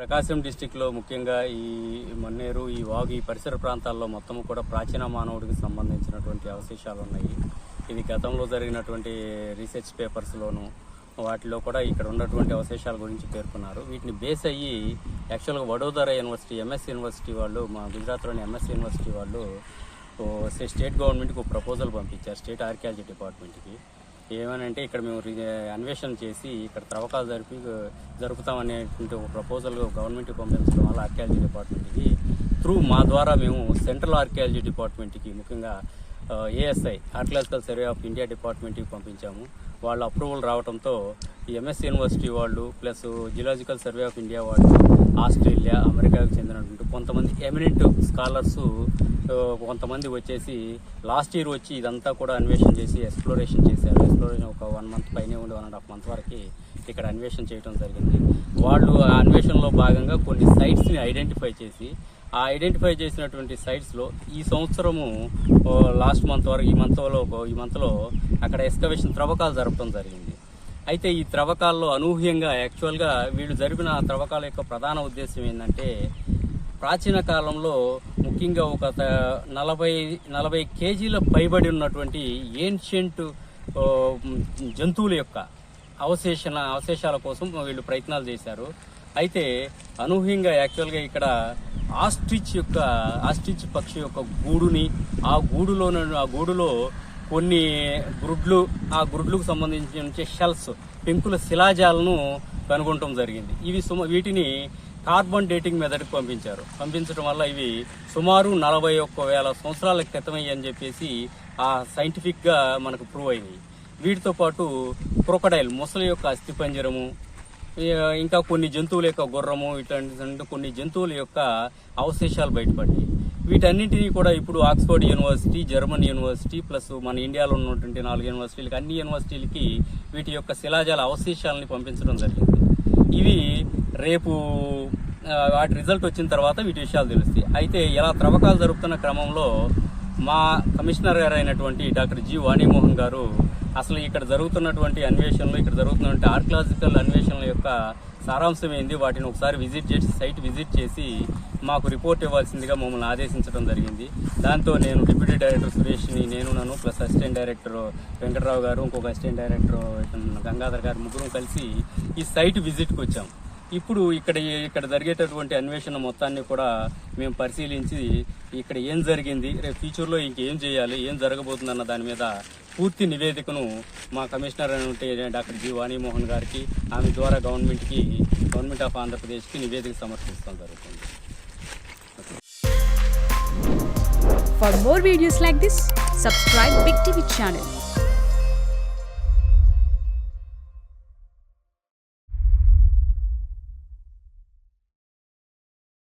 ప్రకాశం డిస్టిక్లో ముఖ్యంగా ఈ మన్నేరు, ఈ వాగు, ఈ పరిసర ప్రాంతాల్లో మొత్తం కూడా ప్రాచీన మానవుడికి సంబంధించినటువంటి అవశేషాలు ఉన్నాయి. ఇది గతంలో జరిగినటువంటి రీసెర్చ్ పేపర్స్లోను వాటిలో కూడా ఇక్కడ ఉన్నటువంటి అవశేషాల గురించి పేర్కొన్నారు. వీటిని బేస్ అయ్యి యాక్చువల్గా వడోదర యూనివర్సిటీ, ఎంఎస్ యూనివర్సిటీ వాళ్ళు, మా గుజరాత్లోని ఎంఎస్ యూనివర్సిటీ వాళ్ళు స్టేట్ గవర్నమెంట్కి ఒక ప్రపోజల్ పంపించారు, స్టేట్ ఆర్కియాలజీ డిపార్ట్మెంట్కి. ఏమనంటే ఇక్కడ మేము అన్వేషణ చేసి ఇక్కడ త్రవ్వకాలు జరుపుతామనేటువంటి ఒక ప్రపోజల్ గవర్నమెంట్కి పంపించడం వల్ల ఆర్కియాలజీ డిపార్ట్మెంట్కి త్రూ మా ద్వారా మేము సెంట్రల్ ఆర్కియాలజీ డిపార్ట్మెంట్కి, ముఖ్యంగా ASI archaeological survey of India డిపార్ట్మెంట్కి పంపించాము. వాళ్ళ అప్రూవల్ రావడంతో ఈ ఎంఎస్ యూనివర్సిటీ వాళ్ళు plus geological survey of India వాళ్ళు, ఆస్ట్రేలియా, అమెరికాకు చెందినటువంటి కొంతమంది ఎమినెంట్ స్కాలర్స్ కొంతమంది వచ్చేసి లాస్ట్ ఇయర్ వచ్చి ఇదంతా కూడా అన్వేషణ చేసి ఎక్స్ప్లోరేషన్ చేశారు. ఎక్స్ప్లోరేషన్ ఒక 1 month పైనే ఉండి 1.5 months వరకు ఇక్కడ అన్వేషణ చేయడం జరిగింది. వాళ్ళు ఆ అన్వేషణలో భాగంగా కొన్ని సైట్స్ని ఐడెంటిఫై చేసి, ఆ ఐడెంటిఫై చేసినటువంటి సైట్స్లో ఈ సంవత్సరము లాస్ట్ మంత్ వరకు ఈ మంత్లో అక్కడ ఎక్స్కవేషన్ త్రవ్వకాలు జరపడం జరిగింది. అయితే ఈ త్రవ్వకాల్లో అనూహ్యంగా యాక్చువల్గా వీళ్ళు జరిపిన త్రవ్వకాల యొక్క ప్రధాన ఉద్దేశం ఏంటంటే, ప్రాచీన కాలంలో ముఖ్యంగా ఒక 40 kgs పైబడి ఉన్నటువంటి ఏన్షియంట్ జంతువుల యొక్క అవశేషాల కోసం వీళ్ళు ప్రయత్నాలు చేశారు. అయితే అనూహ్యంగా యాక్చువల్గా ఇక్కడ ఆస్ట్రిచ్ పక్షి యొక్క గూడుని, ఆ గూడులో కొన్ని గ్రుడ్లు, ఆ గ్రుడ్లకు సంబంధించిన షెల్స్, పెంకుల శిలాజాలను కనుగొనడం జరిగింది. వీటిని కార్బన్ డేటింగ్ మెథడ్కి పంపించడం వల్ల ఇవి సుమారు 41,000 సంవత్సరాల క్రితమయ్యి అని చెప్పేసి ఆ సైంటిఫిక్గా మనకు ప్రూవ్ అయినాయి. వీటితో పాటు క్రొకడైల్, మొసలి యొక్క అస్థిపంజరము, ఇంకా కొన్ని జంతువుల యొక్క గుర్రము, ఇట్లాంటి కొన్ని జంతువుల యొక్క అవశేషాలు బయటపడ్డాయి. వీటన్నింటినీ కూడా ఇప్పుడు Oxford university, German university plus మన ఇండియాలో ఉన్నటువంటి 4 యూనివర్సిటీలకి, అన్ని యూనివర్సిటీలకి వీటి యొక్క శిలాజాల అవశేషాలని పంపించడం జరిగింది. ఇవి రేపు వాటి రిజల్ట్ వచ్చిన తర్వాత వీటి విషయాలు తెలుస్తాయి. అయితే ఇలా త్రవ్వకాలు జరుపుతున్న క్రమంలో మా కమిషనర్ గారు అయినటువంటి డాక్టర్ జి వాణిమోహన్ గారు అసలు ఇక్కడ జరుగుతున్నటువంటి అన్వేషణలు, ఇక్కడ జరుగుతున్నటువంటి ఆర్కియాలజికల్ అన్వేషణల యొక్క సారాంశం ఏంది, వాటిని ఒకసారి సైట్ విజిట్ చేసి మాకు రిపోర్ట్ ఇవ్వాల్సిందిగా మమ్మల్ని ఆదేశించడం జరిగింది. దాంతో నేను డిప్యూటీ డైరెక్టర్ సురేష్ని, నన్ను ప్లస్ అసిస్టెంట్ డైరెక్టర్ వెంకటరావు గారు, ఇంకొక అసిస్టెంట్ డైరెక్టర్ గంగాధర్ గారు, ముగ్గురు కలిసి ఈ సైట్ విజిట్కి వచ్చాం. ఇప్పుడు ఇక్కడ జరిగేటటువంటి అన్వేషణ మొత్తాన్ని కూడా మేము పరిశీలించి ఇక్కడ ఏం జరిగింది, రేపు ఫ్యూచర్లో ఇంకేం చేయాలి, ఏం జరగబోతుంది అన్న దాని మీద పూర్తి నివేదికను మా కమిషనర్ అయిన డాక్టర్ జి వాణిమోహన్ గారికి, ఆమె ద్వారా గవర్నమెంట్ ఆఫ్ ఆంధ్రప్రదేశ్కి నివేదిక సమర్పిస్తాం జరుగుతుంది. For more videos like this, subscribe Big TV channel.